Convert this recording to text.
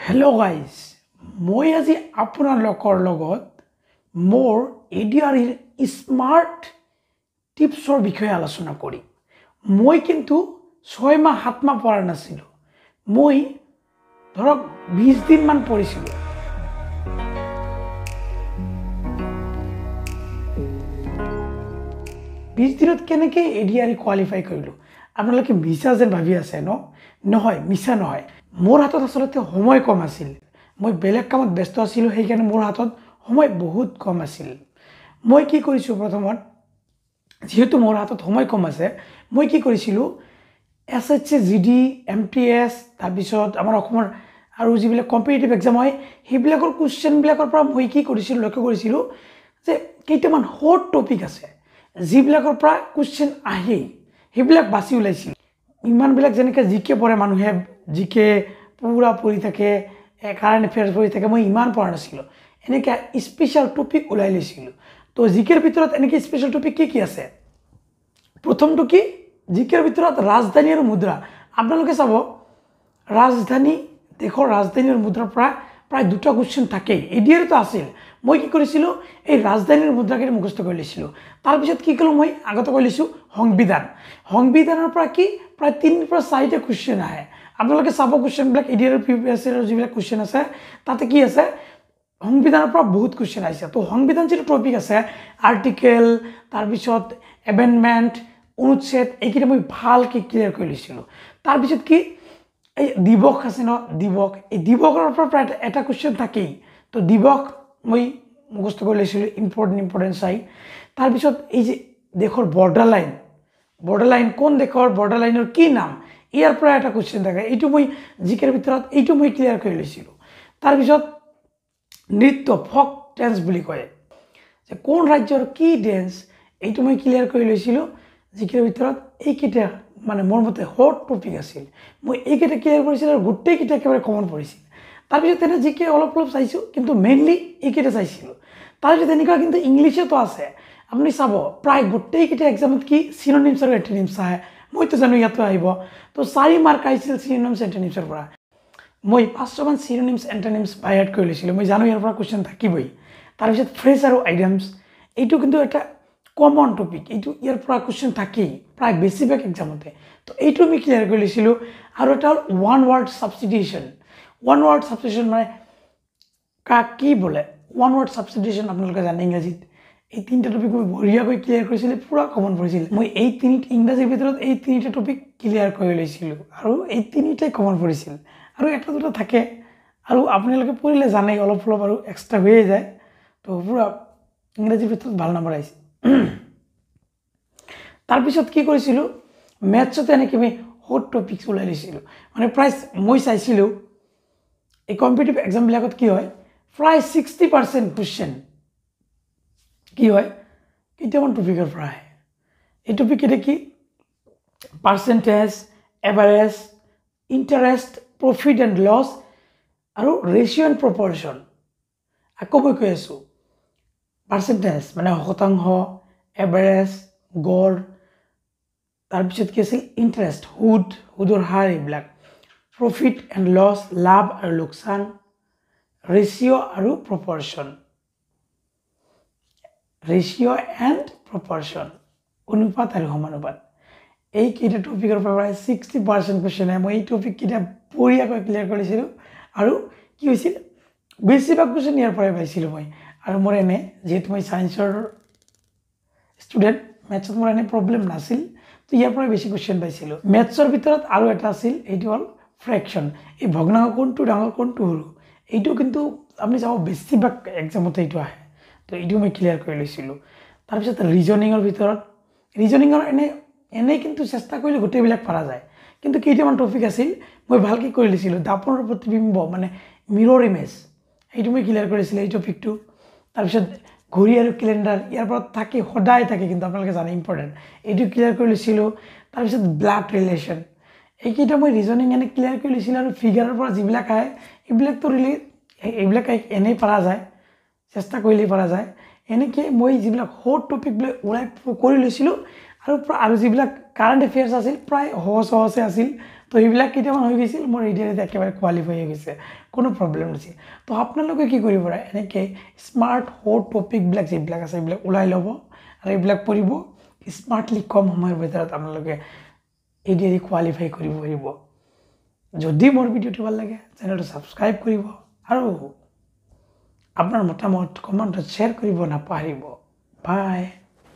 Hello guys, মই আজি আপোনালোকৰ লগত মোৰ এডিআৰইৰ স্মাৰ্ট টিপছৰ বিষয়ে আলোচনা কৰিম। মই কিন্তু 6 মাহ 7 মাহ পঢ়া নাছিলো। মই ধৰক 20 দিন মান পঢ়িছিলো। দিনত কেনেকৈ এডিআৰই কোৱালিফাই কৰিলো আপোনালোকে মিছা যেন ভাবি আছে নহয় মিছা নহয়। মোৰ হাতত আসলতে সময় কম আছিল। মই বেলেগ কামত ব্যস্ত আছিলো, সেইকাৰণে মোৰ হাতত সময় বহুত কম আছিল। মই কি কৰিছো প্ৰথমত, যেহেতু মোৰ হাতত সময় কম আছে, মই কি কৰিছিলো এছএছচি জিডি এমটিএছ তাৰপিছত আমাৰ অসমৰ আৰু যিবিলাক কম্পিটিটিভ এক্সাম হয় সেইবিলাকৰ কুৱেশ্যনবিলাকৰ পৰা মই কি কৰিছিলো লক্ষ্য কৰিছিলো যে কেইটামান হট টপিক আছে যিবিলাকৰ পৰা কুৱেশ্যন আহে সেইবিলাক বাছি ওলাইছিল। ইমানবিলাক যেনেকৈ জিকে পঢ়ে মানুহে, জিকে পুৰা পঢ়ি থাকে, কাৰেণ্ট এফেয়াৰ্ছ পঢ়ি থাকে, মই ইমান পঢ়া নাছিলোঁ। এনেকৈ স্পেচিয়েল টপিক ওলাই লৈছিলোঁ। তো জিকেৰ ভিতৰত এনেকৈ স্পেচিয়েল টপিক কি আছে? প্ৰথমটো কি, জিকেৰ ভিতৰত ৰাজধানী আৰু মুদ্ৰা। আপোনালোকে চাব, ৰাজধানী, দেশৰ ৰাজধানী আৰু মুদ্ৰাৰ পৰা প্ৰায় দুটা কুৱেশ্যন থাকেই। এডিআৰইতো আছিল। মই কি কৰিছিলোঁ, এই ৰাজধানীৰ মুদ্ৰাকেইটা মুখস্থ কৰি লৈছিলোঁ। তাৰপিছত কি ক'লোঁ, মই আগতে কৈ লৈছোঁ সংবিধান। সংবিধানৰ পৰা কি প্ৰায় 3 পৰা 4টা কুৱেশ্যন আহে। আপোনালোকে চাব কুৱেশ্যনবিলাক এডিআৰইৰ প্ৰিভিয়াছ ইয়াৰৰ যিবিলাক কুৱেশ্যন আছে তাতে কি আছে, সংবিধানৰ পৰা বহুত কুৱেশ্যন আহিছে। তো সংবিধান যিটো টপিক আছে, আৰ্টিকেল, তাৰপিছত এমেণ্ডমেণ্ট, অনুচ্ছেদ, এইকেইটা মই ভালকৈ ক্লিয়াৰ কৰি লৈছিলোঁ। তাৰপিছত কি, এই দিৱস আছে দিৱস, এই দিৱসৰ পৰা প্ৰায় এটা কুৱেশ্যন থাকেই। তো দিৱস মই মুখস্থ কৰি লৈছিলোঁ, ইম্পৰ্টেণ্ট চাই। তাৰপিছত এই যে দেশৰ বৰ্ডাৰ লাইন কোন দেশৰ বৰ্ডাৰ লাইনৰ কি নাম, ইয়াৰ পৰা এটা কুৱেশ্যন থাকে। এইটো মই জিকেৰ ভিতৰত এইটো মই ক্লিয়াৰ কৰি লৈছিলোঁ। তাৰপিছত নৃত্য, ফক ডেন্স বুলি কয়, যে কোন ৰাজ্যৰ কি ডেন্স, এইটো মই ক্লিয়াৰ কৰি লৈছিলোঁ জিকেৰ ভিতৰত। এইকেইটা মানে মোৰ মতে হট টপিক আছিল। মই এইকেইটা ক্লিয়াৰ কৰিছিলোঁ আৰু গোটেইকেইটা একেবাৰে কমন পৰিছিল। তাৰপিছত তেনে জিকে অলপ চাইছোঁ, কিন্তু মেইনলি এইকেইটা চাইছিলোঁ। তাৰপিছত এনেকুৱা কিন্তু ইংলিছতো আছে। আপুনি চাব প্ৰায় গোটেইকেইটা এক্সামত কি চিনোনিমছ আৰু এণ্টনিমছ আহে। মইতো জানো ইয়াতো আহিব। তো 4 মাৰ্ক আহিছিল চিনোনিমছ এণ্টনিমছৰ পৰা। মই 500মান চিনোনিমছ এণ্টনিমছ বাই হাৰ্ট কৰি লৈছিলোঁ। মই জানো ইয়াৰ পৰা কুৱেশ্যন থাকিবই। তাৰপিছত ফ্ৰেজ আৰু আইডিয়ামছ, এইটো কিন্তু এটা কমন টপিক, এইটো ইয়াৰ পৰা কুৱেশ্যন থাকেই প্ৰায় বেছিভাগ এক্সামতে। তো এইটো আমি ক্লিয়াৰ কৰি লৈছিলোঁ। আৰু এটা হ'ল one ward substitution. One ward substitution মানে কাক কি বোলে, ওৱান ৱাৰ্ড ছাবষ্টিটিউশ্যন আপোনালোকে জানে ইংৰাজীত। এই 3টা টপিক মই বঢ়িয়াকৈ ক্লিয়াৰ কৰিছিলোঁ, পূৰা কমন পৰিছিল। মই এই ইংৰাজীৰ ভিতৰত এই 3টা টপিক ক্লিয়াৰ কৰি লৈছিলোঁ আৰু এই 3টাই কমন পৰিছিল। আৰু এটা দুটা থাকে আৰু আপোনালোকে পঢ়িলে জানেই, অলপ আৰু এক্সট্ৰা হৈয়ে যায়। তো পূৰা ইংৰাজীৰ ভিতৰত ভাল নম্বৰ আহিছিল। তাৰপিছত কি কৰিছিলোঁ, মেথছতে এনেকৈ মই হট টপিকছ ওলাই লৈছিলোঁ। মানে প্ৰায় মই চাইছিলোঁ এই কম্পিটিটিভ এক্সামবিলাকত কি হয়, প্ৰায় 60% কুৱেশ্যন কি হয় কেইটামান টপিকৰ পৰা আহে। এই টপিককেইটা কি, percentage, average, interest, profit and loss আৰু ৰেচিঅ' এণ্ড প্ৰপৰ্শ্যন। আকৌ মই কৈ আছোঁ, পাৰ্চেণ্টেজ মানে শতাংশ, এভাৰেজ গড়, তাৰপিছত কি আছিল ইণ্টাৰেষ্ট, সুদৰ হাৰ, এইবিলাক প্ৰফিট এণ্ড লছ, লাভ আৰু লোকচান, ৰেচিঅ' আৰু প্ৰপৰ্শ্যন, অনুপাত আৰু সমানুপাত। এইকেইটা টপিকৰ পৰা প্ৰায় 60% কুৱেশ্যন আহে। মই এই টপিককেইটা বঢ়িয়াকৈ ক্লিয়াৰ কৰিছিলোঁ আৰু কি হৈছিল, বেছিভাগ কুৱেশ্যন ইয়াৰ পৰাই পাইছিলোঁ মই। আৰু মোৰ এনে যিহেতু মই ছায়েন্সৰ ষ্টুডেণ্ট, মেথছত মোৰ এনে প্ৰব্লেম নাছিল, তো ইয়াৰ পৰাই বেছি কুৱেশ্যন পাইছিলোঁ। মেথছৰ ভিতৰত আৰু এটা আছিল, এইটো হ'ল ফ্ৰেকশ্যন। এই ভগ্নাংশ কোনটো ডাঙৰ কোনটো সৰু, এইটো কিন্তু আপুনি চাব বেছিভাগ এক্সামতে এইটো আহে। তো এইটো মই ক্লিয়াৰ কৰি লৈছিলোঁ। তাৰপিছত ৰিজনিঙৰ ভিতৰত, ৰিজনিঙৰ এনেই কিন্তু চেষ্টা কৰিলে গোটেইবিলাক পৰা যায়, কিন্তু কেইটামান টপিক আছিল মই ভালকৈ কৰি লৈছিলোঁ। দাপোনৰ প্ৰতিবিম্ব মানে মিৰৰ ইমেজ, সেইটো মই ক্লিয়াৰ কৰিছিলোঁ এই টপিকটো। তাৰপিছত ঘড়ী আৰু কেলেণ্ডাৰ, ইয়াৰ পৰা থাকে, সদায় থাকে, কিন্তু আপোনালোকে জানে ইম্পৰ্টেণ্ট, এইটো ক্লিয়াৰ কৰি লৈছিলোঁ। তাৰপিছত ব্লাড ৰিলেশ্যন, এইকেইটা মই ৰিজনিং এনে ক্লিয়াৰ কৰি লৈছিলোঁ। আৰু ফিগাৰৰ পৰা যিবিলাক আহে এইবিলাকতো এইবিলাক এনেই পৰা যায়, চেষ্টা কৰিলেই পৰা যায়। এনেকৈ মই যিবিলাক হট টপিকবিলাক ওলাই কৰি লৈছিলোঁ। আৰু যিবিলাক কাৰেণ্ট এফেয়াৰ্ছ আছিল প্ৰায় সহজে আছিল, তো এইবিলাক কেতিয়াবা হৈ গৈছিল মোৰ এডিআৰিত একেবাৰে কোৱালিফাই হৈ গৈছে কোনো প্ৰব্লেম নাছিল তো আপোনালোকে কি কৰিব পাৰে এনেকৈ স্মাৰ্ট টপিকবিলাক যিবিলাক আছে এইবিলাক ওলাই ল'ব আৰু এইবিলাক পঢ়িব স্মাৰ্টলি কম সময়ৰ ভিতৰত আপোনালোকে এডিআৰি কোৱালিফাই কৰিব পাৰিব যদি মোৰ ভিডিঅ'টো ভাল লাগে চেনেলটো ছাবস্ক্ৰাইব কৰিব আৰু আপোনাৰ মতামত কমেণ্টত শ্বেয়াৰ কৰিব নাপাহৰিব বাই